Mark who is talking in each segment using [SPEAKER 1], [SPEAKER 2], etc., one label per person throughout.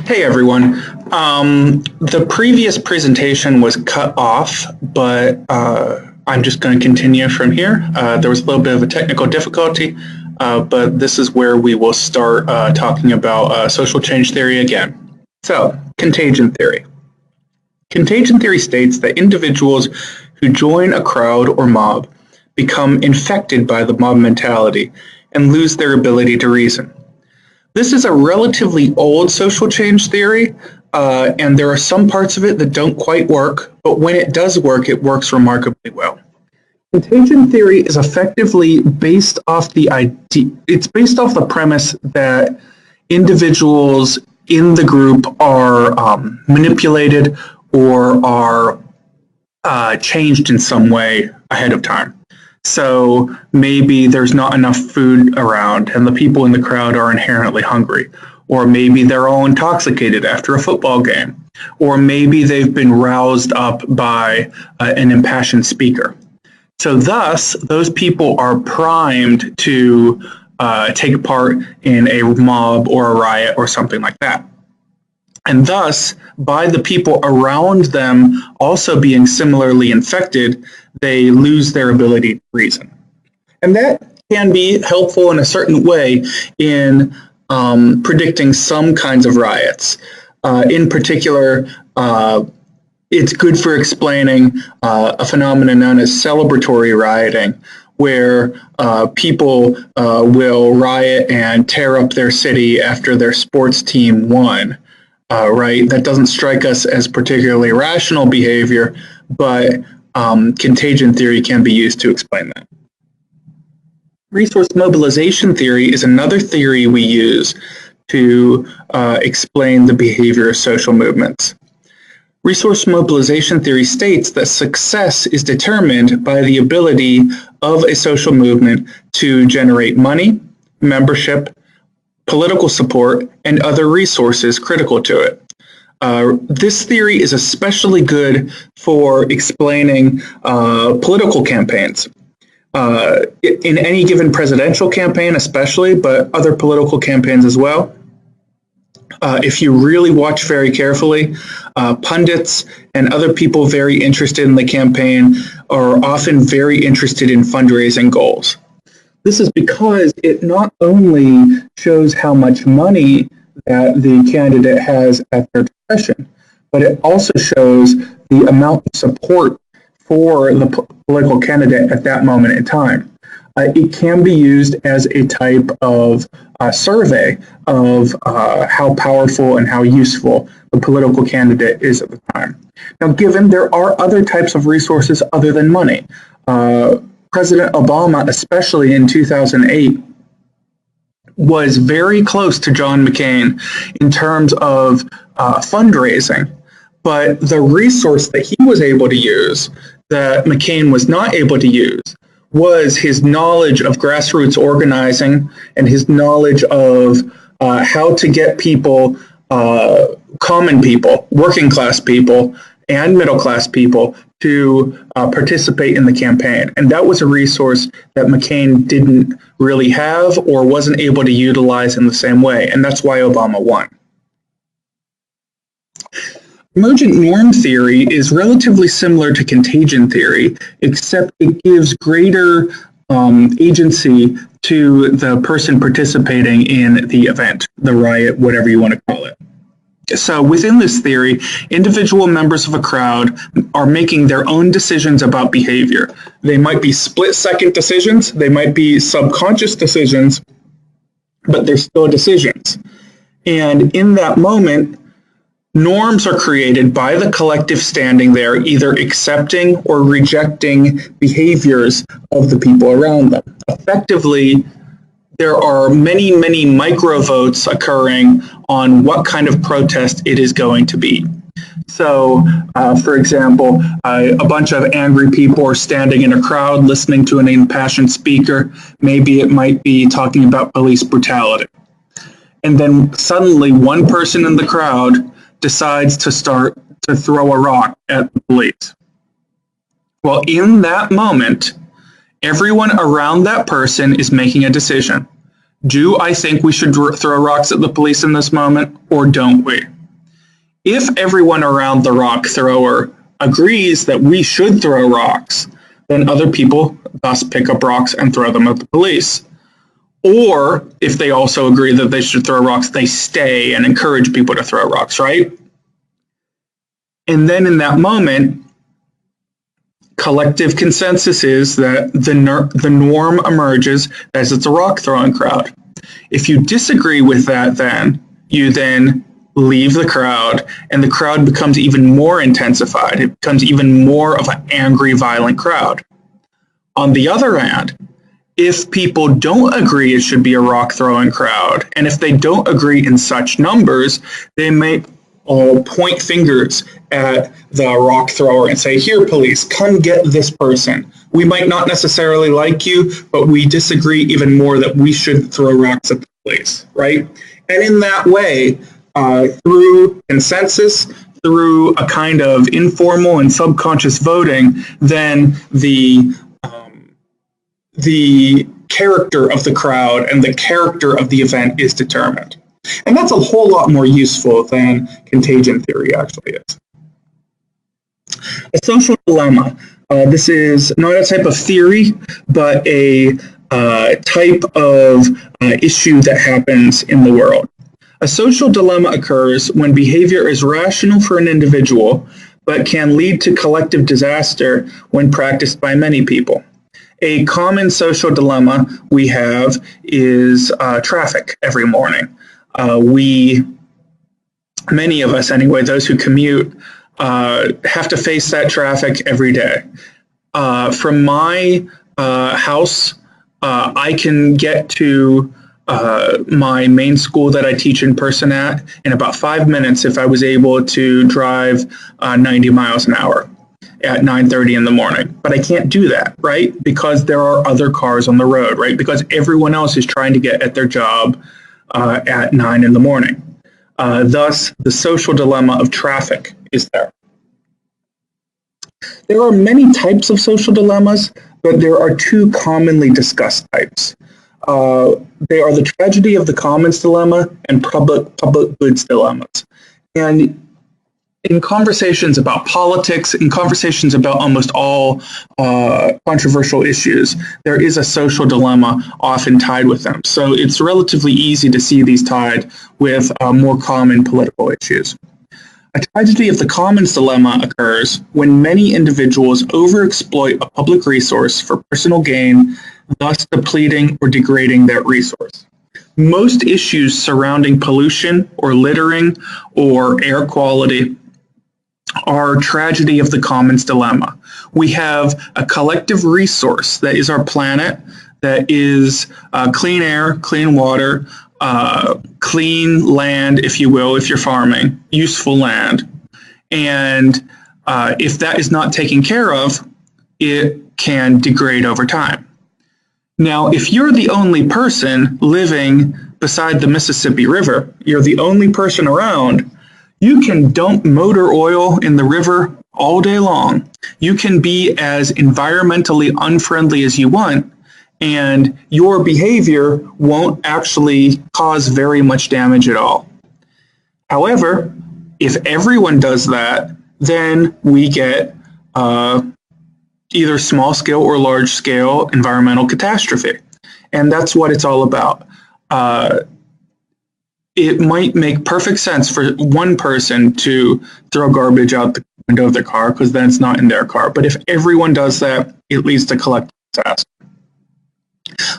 [SPEAKER 1] Hey everyone. The previous presentation was cut off, but I'm just going to continue from here. There was a little bit of a technical difficulty, but this is where we will start talking about social change theory again. So, contagion theory. Contagion theory states that individuals who join a crowd or mob become infected by the mob mentality and lose their ability to reason. This is a relatively old social change theory, and there are some parts of it that don't quite work, but when it does work, it works remarkably well. Contagion theory is effectively based off the premise that individuals in the group are manipulated or are changed in some way ahead of time. So maybe there's not enough food around and the people in the crowd are inherently hungry. Or maybe they're all intoxicated after a football game. Or maybe they've been roused up by an impassioned speaker. So thus, those people are primed to take part in a mob or a riot or something like that. And thus, by the people around them also being similarly infected, they lose their ability to reason. And that can be helpful in a certain way in predicting some kinds of riots. In particular, it's good for explaining a phenomenon known as celebratory rioting, where people will riot and tear up their city after their sports team won. Right? That doesn't strike us as particularly rational behavior, but contagion theory can be used to explain that. Resource mobilization theory is another theory we use to explain the behavior of social movements. Resource mobilization theory states that success is determined by the ability of a social movement to generate money, membership, political support, and other resources critical to it. This theory is especially good for explaining political campaigns. In any given presidential campaign especially, but other political campaigns as well. If you really watch very carefully, pundits and other people very interested in the campaign are often very interested in fundraising goals. This is because it not only shows how much money that the candidate has at their discretion, but it also shows the amount of support for the political candidate at that moment in time. It can be used as a type of survey of how powerful and how useful the political candidate is at the time. Now, given there are other types of resources other than money, President Obama, especially in 2008, was very close to John McCain in terms of fundraising. But the resource that he was able to use that McCain was not able to use was his knowledge of grassroots organizing and his knowledge of how to get people, common people, working class people, and middle class people to participate in the campaign. And that was a resource that McCain didn't really have or wasn't able to utilize in the same way. And that's why Obama won. Emergent norm theory is relatively similar to contagion theory, except it gives greater agency to the person participating in the event, the riot, whatever you want to call it. So within this theory, individual members of a crowd are making their own decisions about behavior. They might be split-second decisions, they might be subconscious decisions, but they're still decisions. And in that moment, norms are created by the collective standing there, either accepting or rejecting behaviors of the people around them. Effectively, there are many, many micro-votes occurring on what kind of protest it is going to be. So, for example, a bunch of angry people are standing in a crowd listening to an impassioned speaker. Maybe it might be talking about police brutality. And then suddenly one person in the crowd decides to start to throw a rock at the police. Well, in that moment, everyone around that person is making a decision. Do I think we should throw rocks at the police in this moment, or don't we? If everyone around the rock thrower agrees that we should throw rocks, then other people thus pick up rocks and throw them at the police. Or if they also agree that they should throw rocks, they stay and encourage people to throw rocks, right? And then in that moment, collective consensus is that the norm emerges as it's a rock throwing crowd. If you disagree with that, then you then leave the crowd, and the crowd becomes even more intensified. It becomes even more of an angry, violent crowd. On the other hand, if people don't agree it should be a rock throwing crowd, and if they don't agree in such numbers, they may all point fingers at the rock thrower and say, "Here, police, come get this person. We might not necessarily like you, but we disagree even more that we should throw rocks at the police," right? And in that way, through consensus, through a kind of informal and subconscious voting, then the character of the crowd and the character of the event is determined. And that's a whole lot more useful than contagion theory actually is. A social dilemma. This is not a type of theory, but a type of issue that happens in the world. A social dilemma occurs when behavior is rational for an individual, but can lead to collective disaster when practiced by many people. A common social dilemma we have is traffic every morning. Many of us anyway, those who commute, have to face that traffic every day. From my house, I can get to my main school that I teach in person at in about 5 minutes if I was able to drive 90 miles an hour at 9:30 in the morning. But I can't do that, right? Because there are other cars on the road, right? Because everyone else is trying to get at their job at 9 in the morning. Thus, the social dilemma of traffic is there. There are many types of social dilemmas, but there are two commonly discussed types. They are the tragedy of the commons dilemma and public goods dilemmas. And in conversations about politics, in conversations about almost all controversial issues, there is a social dilemma often tied with them. So it's relatively easy to see these tied with more common political issues. A tragedy of the commons dilemma occurs when many individuals overexploit a public resource for personal gain, thus depleting or degrading that resource. Most issues surrounding pollution or littering or air quality are tragedy of the commons dilemma. We have a collective resource that is our planet, that is clean air, clean water, clean land, if you will, if you're farming, useful land. And if that is not taken care of, it can degrade over time. Now, if you're the only person living beside the Mississippi River, you're the only person around, you can dump motor oil in the river all day long. You can be as environmentally unfriendly as you want, and your behavior won't actually cause very much damage at all. However, if everyone does that, then we get either small scale or large scale environmental catastrophe. And that's what it's all about. It might make perfect sense for one person to throw garbage out the window of their car because then it's not in their car. But if everyone does that, it leads to collective disaster.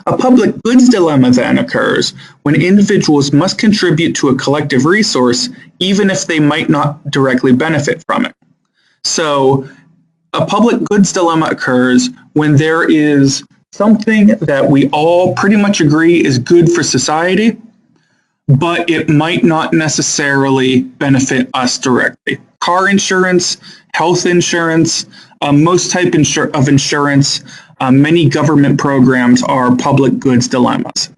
[SPEAKER 1] A public goods dilemma then occurs when individuals must contribute to a collective resource even if they might not directly benefit from it. So a public goods dilemma occurs when there is something that we all pretty much agree is good for society, but it might not necessarily benefit us directly. Car insurance, health insurance, most type of insurance, many government programs are public goods dilemmas.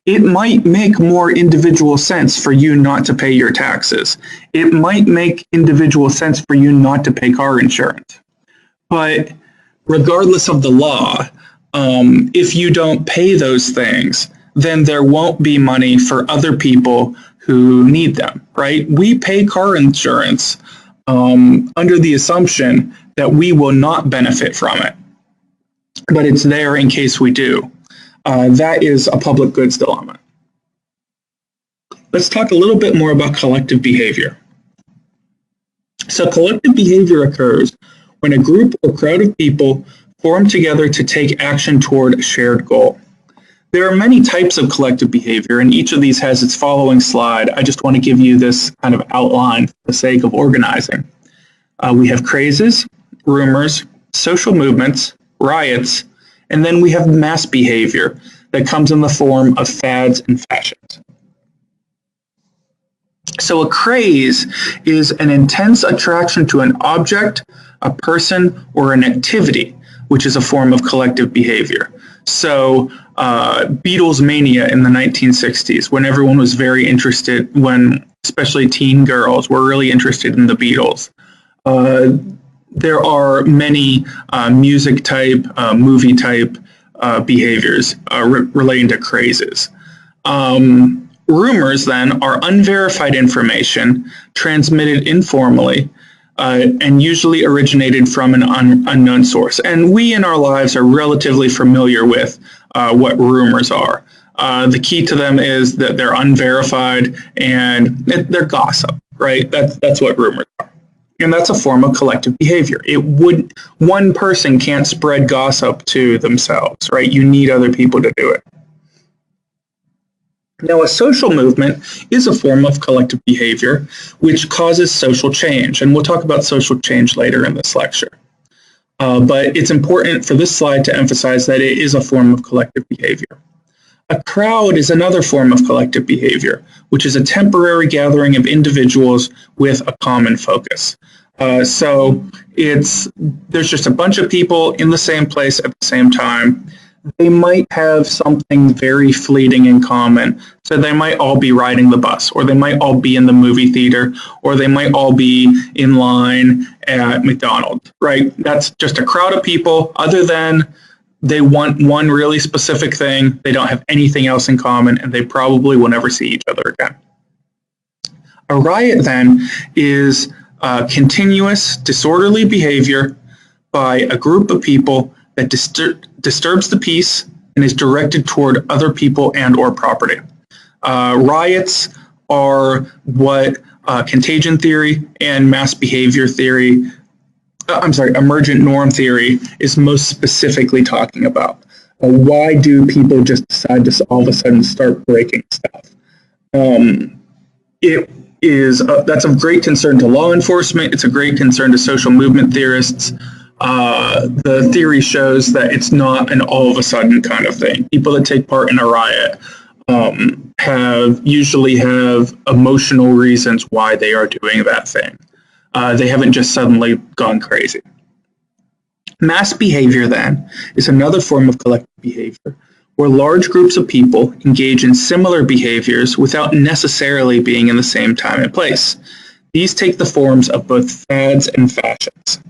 [SPEAKER 1] It might make more individual sense for you not to pay your taxes. It might make individual sense for you not to pay car insurance. But regardless of the law, if you don't pay those things, then there won't be money for other people who need them, right? We pay car insurance under the assumption that we will not benefit from it, but it's there in case we do. That is a public goods dilemma. Let's talk a little bit more about collective behavior. So collective behavior occurs when a group or crowd of people form together to take action toward a shared goal. There are many types of collective behavior, and each of these has its following slide. I just want to give you this kind of outline for the sake of organizing. We have crazes, rumors, social movements, riots, and then we have mass behavior that comes in the form of fads and fashions. So a craze is an intense attraction to an object, a person, or an activity, which is a form of collective behavior. So Beatles mania in the 1960s, when everyone was very interested, when especially teen girls were really interested in the Beatles. There are many music type, movie type behaviors relating to crazes. Rumors then are unverified information transmitted informally and usually originated from an unknown source. And we in our lives are relatively familiar with what rumors are. The key to them is that they're unverified and they're gossip, right? That's what rumors are. And that's a form of collective behavior. One person can't spread gossip to themselves, right? You need other people to do it. Now, a social movement is a form of collective behavior which causes social change, and we'll talk about social change later in this lecture. But it's important for this slide to emphasize that it is a form of collective behavior. A crowd is another form of collective behavior, which is a temporary gathering of individuals with a common focus. So there's just a bunch of people in the same place at the same time. They might have something very fleeting in common. So they might all be riding the bus, or they might all be in the movie theater, or they might all be in line at McDonald's, right? That's just a crowd of people. Other than they want one really specific thing, they don't have anything else in common, and they probably will never see each other again. A riot then is continuous disorderly behavior by a group of people that disturbs the peace and is directed toward other people and or property. Riots are what contagion theory and mass behavior theory, emergent norm theory is most specifically talking about. Why do people just decide to all of a sudden start breaking stuff? That's of great concern to law enforcement. It's a great concern to social movement theorists. The theory shows that it's not an all of a sudden kind of thing. People that take part in a riot usually have emotional reasons why they are doing that thing. They haven't just suddenly gone crazy. Mass behavior then is another form of collective behavior where large groups of people engage in similar behaviors without necessarily being in the same time and place. These take the forms of both fads and fashions.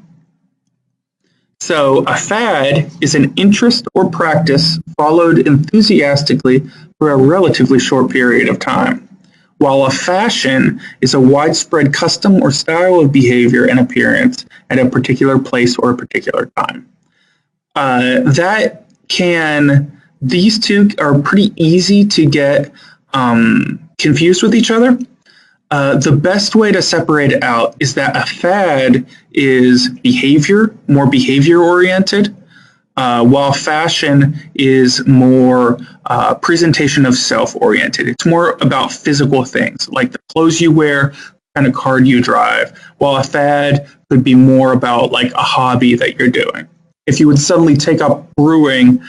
[SPEAKER 1] So a fad is an interest or practice followed enthusiastically for a relatively short period of time, while a fashion is a widespread custom or style of behavior and appearance at a particular place or a particular time. These two are pretty easy to get confused with each other. The best way to separate it out is that a fad is more behavior-oriented, while fashion is more presentation of self-oriented. It's more about physical things, like the clothes you wear, kind of car you drive, while a fad could be more about like a hobby that you're doing. If you would suddenly take up brewing,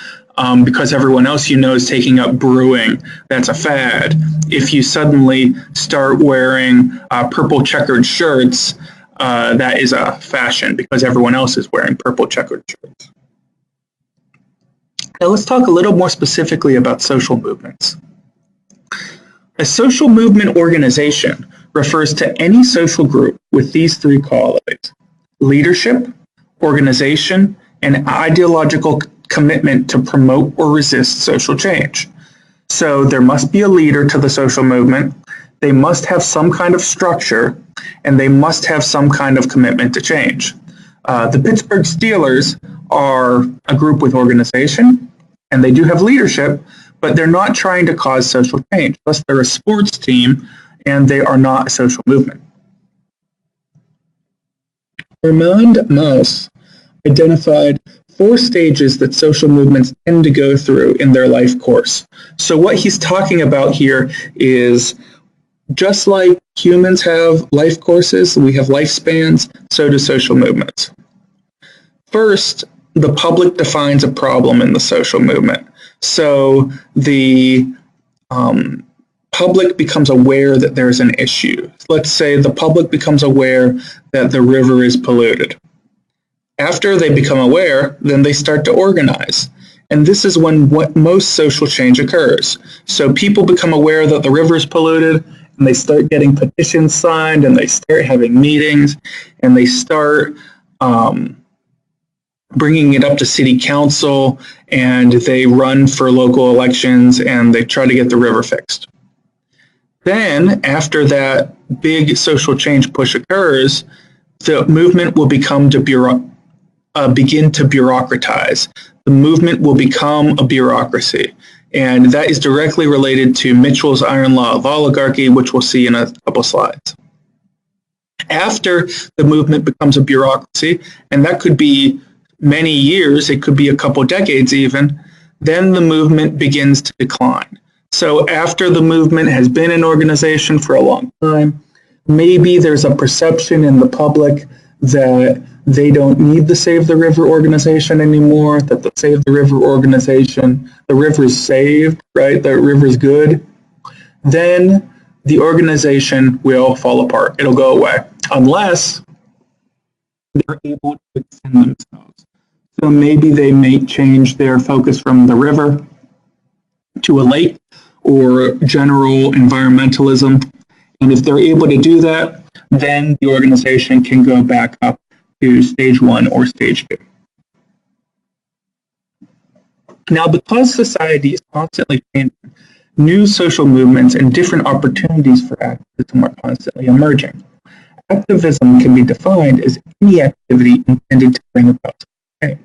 [SPEAKER 1] because everyone else you know is taking up brewing, that's a fad. If you suddenly start wearing purple checkered shirts, that is a fashion because everyone else is wearing purple checkered shirts. Now let's talk a little more specifically about social movements. A social movement organization refers to any social group with these three qualities: leadership, organization, and ideological commitment to promote or resist social change. So there must be a leader to the social movement. they must have some kind of structure, and they must have some kind of commitment to change. The Pittsburgh Steelers are a group with organization, and they do have leadership, but they're not trying to cause social change. Plus, they're a sports team, and they are not a social movement. Armand Mauss identified 4 stages that social movements tend to go through in their life course. So what he's talking about here is, just like humans have life courses, we have lifespans, so do social movements. First, the public defines a problem in the social movement. So the public becomes aware that there's an issue. Let's say the public becomes aware that the river is polluted. After they become aware, then they start to organize. And this is when most social change occurs. So people become aware that the river is polluted, and they start getting petitions signed, and they start having meetings, and they start bringing it up to city council, and they run for local elections, and they try to get the river fixed. Then, after that big social change push occurs, the movement will begin to bureaucratize. The movement will become a bureaucracy. And that is directly related to Mitchell's iron law of oligarchy, which we'll see in a couple slides. After the movement becomes a bureaucracy, and that could be many years, it could be a couple decades even, then the movement begins to decline. So after the movement has been an organization for a long time, maybe there's a perception in the public that they don't need the Save the River organization anymore, that the Save the River organization, the river's saved, right? The river's good. Then the organization will fall apart. It'll go away unless they're able to extend themselves. So maybe they may change their focus from the river to a lake or general environmentalism. And if they're able to do that, then the organization can go back up to stage 1 or stage 2. Now, because society is constantly changing, new social movements and different opportunities for activism are constantly emerging. Activism can be defined as any activity intended to bring about change.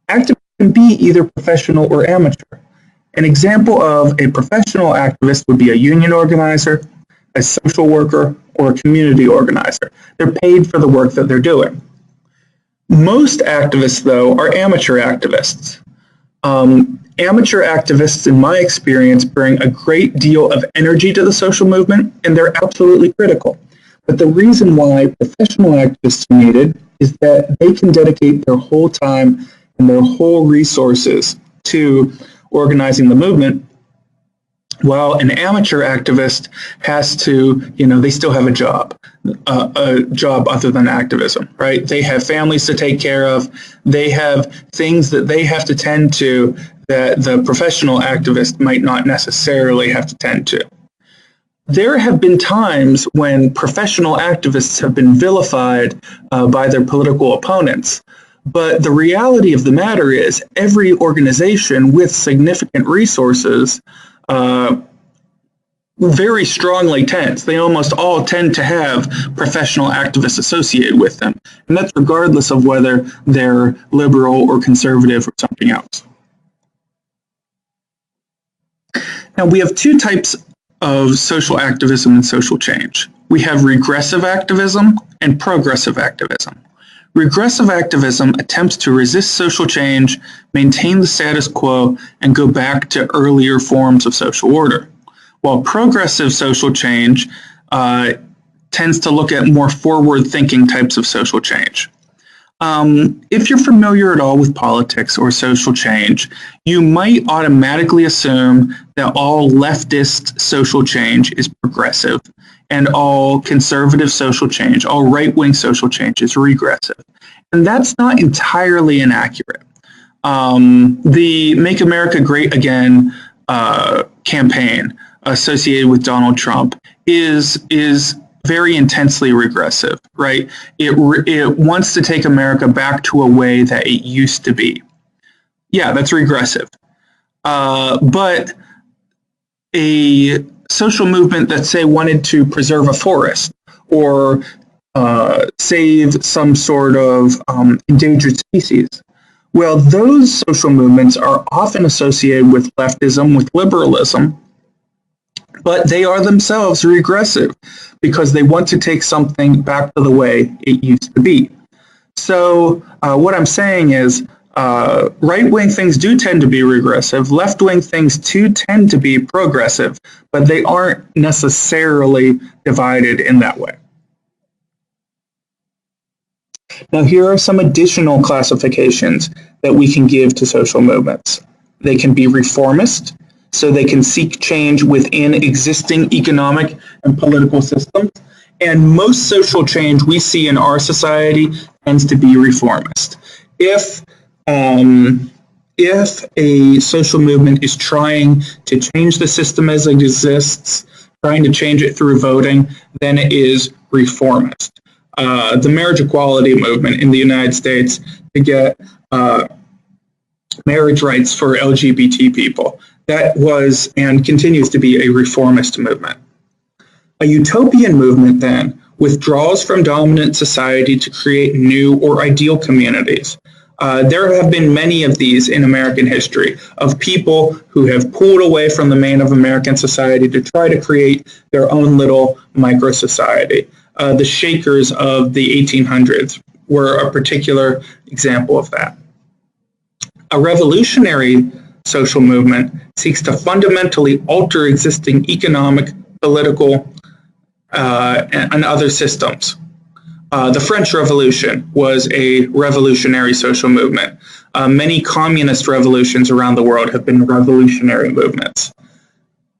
[SPEAKER 1] Activism can be either professional or amateur. An example of a professional activist would be a union organizer, a social worker, or a community organizer. They're paid for the work that they're doing. Most activists, though, are amateur activists. Amateur activists, in my experience, bring a great deal of energy to the social movement, and they're absolutely critical. But the reason why professional activists are needed is that they can dedicate their whole time and their whole resources to organizing the movement, while an amateur activist has to, they still have a job other than activism, right? They have families to take care of. They have things that they have to tend to that the professional activist might not necessarily have to tend to. There have been times when professional activists have been vilified by their political opponents. But the reality of the matter is every organization with significant resources very strongly tends. They almost all tend to have professional activists associated with them. And that's regardless of whether they're liberal or conservative or something else. Now, we have 2 types of social activism and social change. We have regressive activism and progressive activism. Regressive activism attempts to resist social change, maintain the status quo, and go back to earlier forms of social order, while progressive social change tends to look at more forward-thinking types of social change. If you're familiar at all with politics or social change, you might automatically assume that all leftist social change is progressive, and all conservative social change, all right-wing social change is regressive. And that's not entirely inaccurate. The Make America Great Again campaign associated with Donald Trump is very intensely regressive, right? It wants to take America back to a way that it used to be. Yeah, that's regressive. But a social movement that, say, wanted to preserve a forest or save some sort of endangered species. Well, those social movements are often associated with leftism, with liberalism, but they are themselves regressive because they want to take something back to the way it used to be. So what I'm saying is right-wing things do tend to be regressive. Left-wing things too tend to be progressive, but they aren't necessarily divided in that way. Now, here are some additional classifications that we can give to social movements. They can be reformist, so they can seek change within existing economic and political systems. And most social change we see in our society tends to be reformist. If a social movement is trying to change the system as it exists, trying to change it through voting, then it is reformist. The marriage equality movement in the United States to get marriage rights for LGBT people, that was and continues to be a reformist movement. A utopian movement then withdraws from dominant society to create new or ideal communities. There have been many of these in American history, of people who have pulled away from the main of American society to try to create their own little micro-society. The Shakers of the 1800s were a particular example of that. A revolutionary social movement seeks to fundamentally alter existing economic, political, and other systems. The French Revolution was a revolutionary social movement. Many communist revolutions around the world have been revolutionary movements.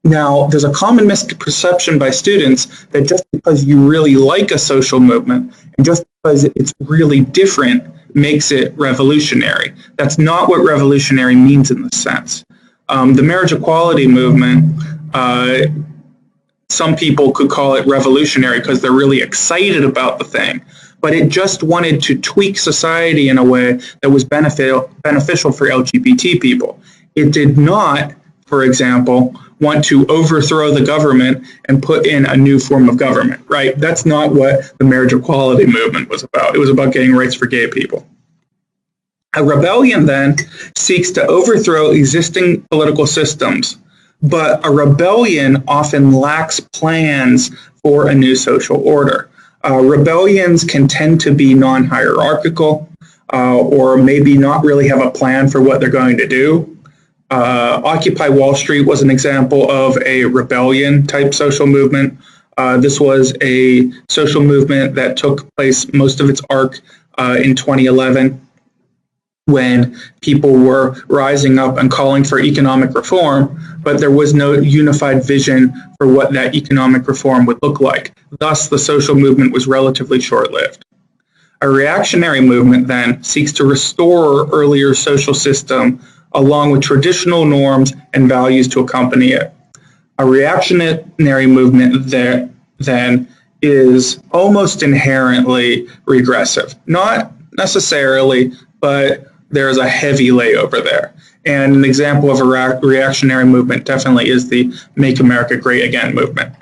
[SPEAKER 1] Now, there's a common misperception by students that just because you really like a social movement and just because it's really different makes it revolutionary. That's not what revolutionary means in this sense. The marriage equality movement, some people could call it revolutionary because they're really excited about the thing, but it just wanted to tweak society in a way that was beneficial for LGBT people. It did not, for example, want to overthrow the government and put in a new form of government, right? That's not what the marriage equality movement was about. It was about getting rights for gay people. A rebellion then seeks to overthrow existing political systems, but a rebellion often lacks plans for a new social order. Rebellions can tend to be non-hierarchical or maybe not really have a plan for what they're going to do. Occupy Wall Street was an example of a rebellion type social movement. This was a social movement that took place most of its arc in 2011 when people were rising up and calling for economic reform, but there was no unified vision for what that economic reform would look like. Thus, the social movement was relatively short-lived. A reactionary movement then seeks to restore earlier social system along with traditional norms and values to accompany it. A reactionary movement there then is almost inherently regressive. Not necessarily, but there's a heavy layover there. And an example of a reactionary movement definitely is the Make America Great Again movement.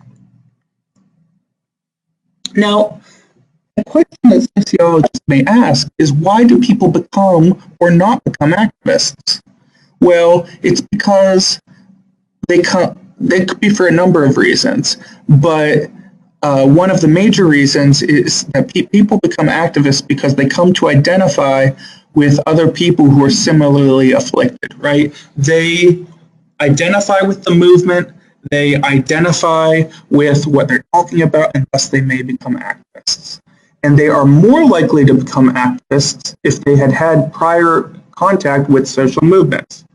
[SPEAKER 1] Now, the question that sociologists may ask is, why do people become or not become activists? Well, it's because they could be for a number of reasons, but one of the major reasons is that people become activists because they come to identify with other people who are similarly afflicted, right? They identify with the movement, they identify with what they're talking about, and thus they may become activists. And they are more likely to become activists if they had had prior contact with social movements,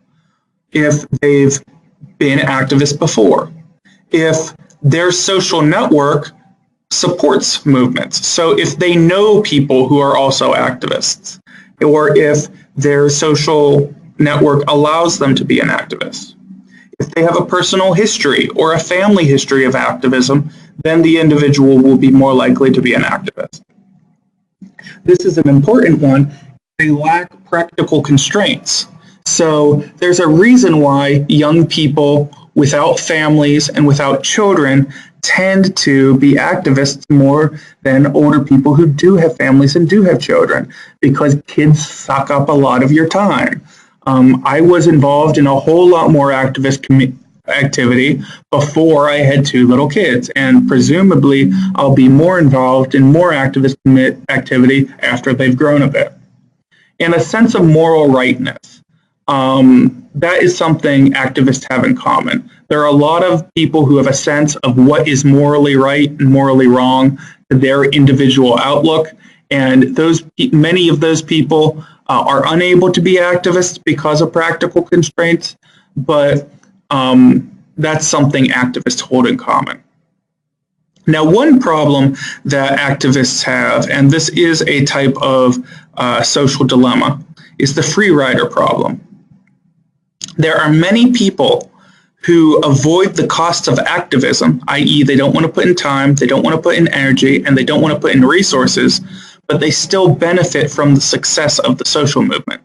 [SPEAKER 1] if they've been activists before, if their social network supports movements. So if they know people who are also activists, or if their social network allows them to be an activist. If they have a personal history or a family history of activism, then the individual will be more likely to be an activist. This is an important one. They lack practical constraints. So there's a reason why young people without families and without children tend to be activists more than older people who do have families and do have children, because kids suck up a lot of your time. I was involved in a whole lot more activist activity before I had 2 little kids, and presumably I'll be more involved in more activist activity after they've grown a bit. And a sense of moral rightness. That is something activists have in common. There are a lot of people who have a sense of what is morally right and morally wrong to their individual outlook, and many of those people are unable to be activists because of practical constraints, but that's something activists hold in common. Now, one problem that activists have, and this is a type of social dilemma, is the free rider problem. There are many people who avoid the costs of activism, i.e. they don't want to put in time, they don't want to put in energy, and they don't want to put in resources, but they still benefit from the success of the social movement.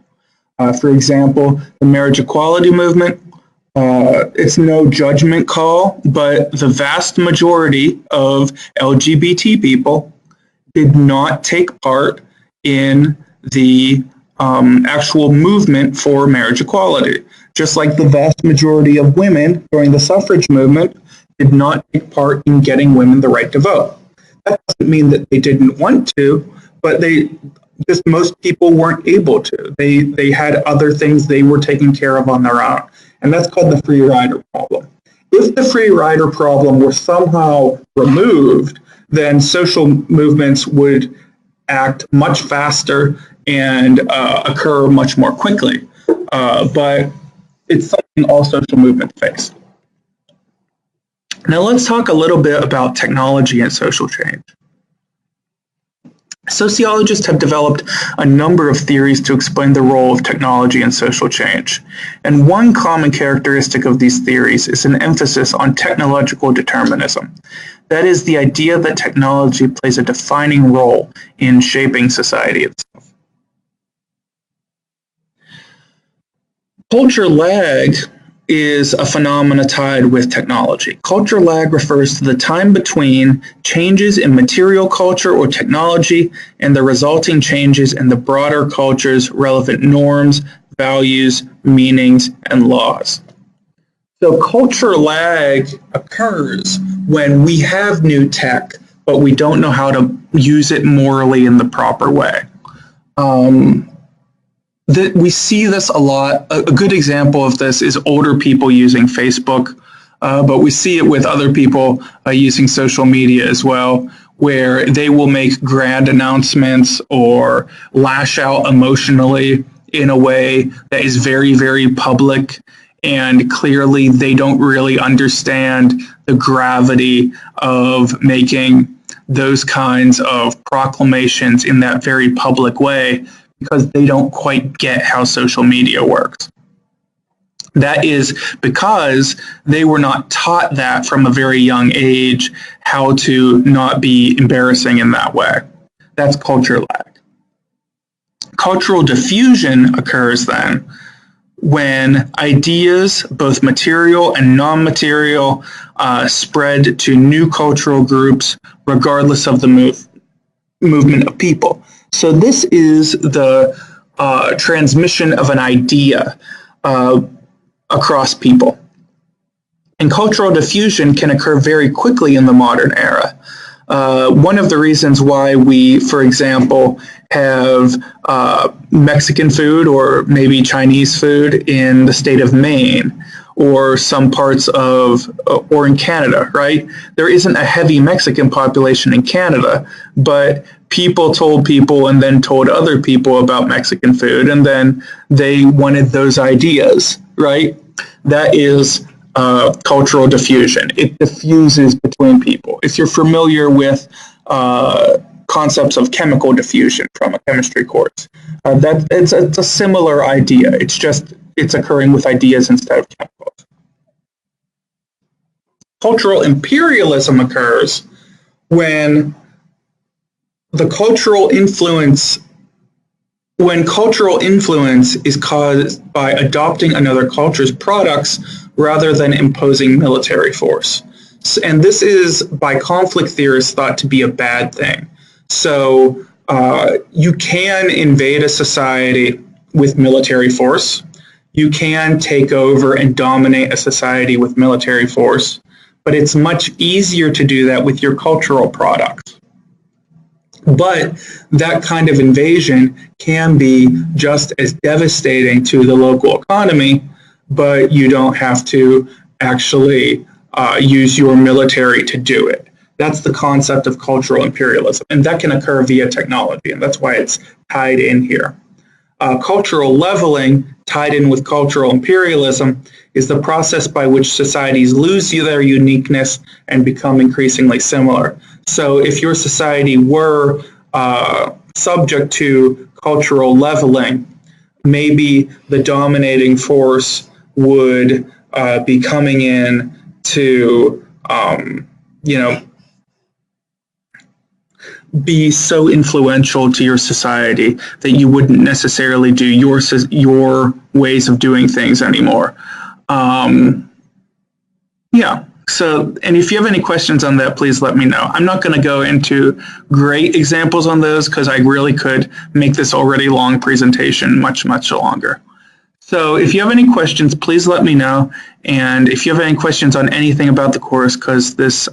[SPEAKER 1] For example, the marriage equality movement, it's no judgment call, but the vast majority of LGBT people did not take part in the actual movement for marriage equality. Just like the vast majority of women during the suffrage movement did not take part in getting women the right to vote. That doesn't mean that they didn't want to, but most people weren't able to. They had other things they were taking care of on their own. And that's called the free rider problem. If the free rider problem were somehow removed, then social movements would act much faster and occur much more quickly. But it's something all social movements face. Now let's talk a little bit about technology and social change. Sociologists have developed a number of theories to explain the role of technology in social change. And one common characteristic of these theories is an emphasis on technological determinism. That is, the idea that technology plays a defining role in shaping society itself. Culture lag is a phenomena tied with technology. Culture lag refers to the time between changes in material culture or technology and the resulting changes in the broader culture's relevant norms, values, meanings, and laws. So culture lag occurs when we have new tech, but we don't know how to use it morally in the proper way. We see this a lot. A good example of this is older people using Facebook, but we see it with other people using social media as well, where they will make grand announcements or lash out emotionally in a way that is very, very public, and clearly they don't really understand the gravity of making those kinds of proclamations in that very public way, because they don't quite get how social media works. That is because they were not taught that from a very young age, how to not be embarrassing in that way. That's culture lag. Cultural diffusion occurs then when ideas, both material and non-material, spread to new cultural groups regardless of the movement of people. So this is the transmission of an idea across people. And cultural diffusion can occur very quickly in the modern era. One of the reasons why we, for example, have Mexican food or maybe Chinese food in the state of Maine or some parts of, or in Canada, right? There isn't a heavy Mexican population in Canada, but people told people and then told other people about Mexican food, and then they wanted those ideas, right? That is cultural diffusion. It diffuses between people. If you're familiar with concepts of chemical diffusion from a chemistry course, it's a similar idea. It's just it's occurring with ideas instead of chemicals. Cultural imperialism occurs when cultural influence is caused by adopting another culture's products rather than imposing military force. And this is, by conflict theorists, thought to be a bad thing. So you can invade a society with military force. You can take over and dominate a society with military force, but it's much easier to do that with your cultural products. But that kind of invasion can be just as devastating to the local economy, but you don't have to actually use your military to do it. That's the concept of cultural imperialism, and that can occur via technology, and that's why it's tied in here. Cultural leveling, tied in with cultural imperialism, is the process by which societies lose their uniqueness and become increasingly similar. So if your society were subject to cultural leveling, maybe the dominating force would be coming in to, be so influential to your society that you wouldn't necessarily do your ways of doing things anymore. So, and if you have any questions on that, please let me know. I'm not going to go into great examples on those because I really could make this already long presentation much, much longer. So if you have any questions, please let me know. And if you have any questions on anything about the course, because this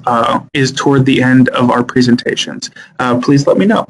[SPEAKER 1] is toward the end of our presentations, please let me know.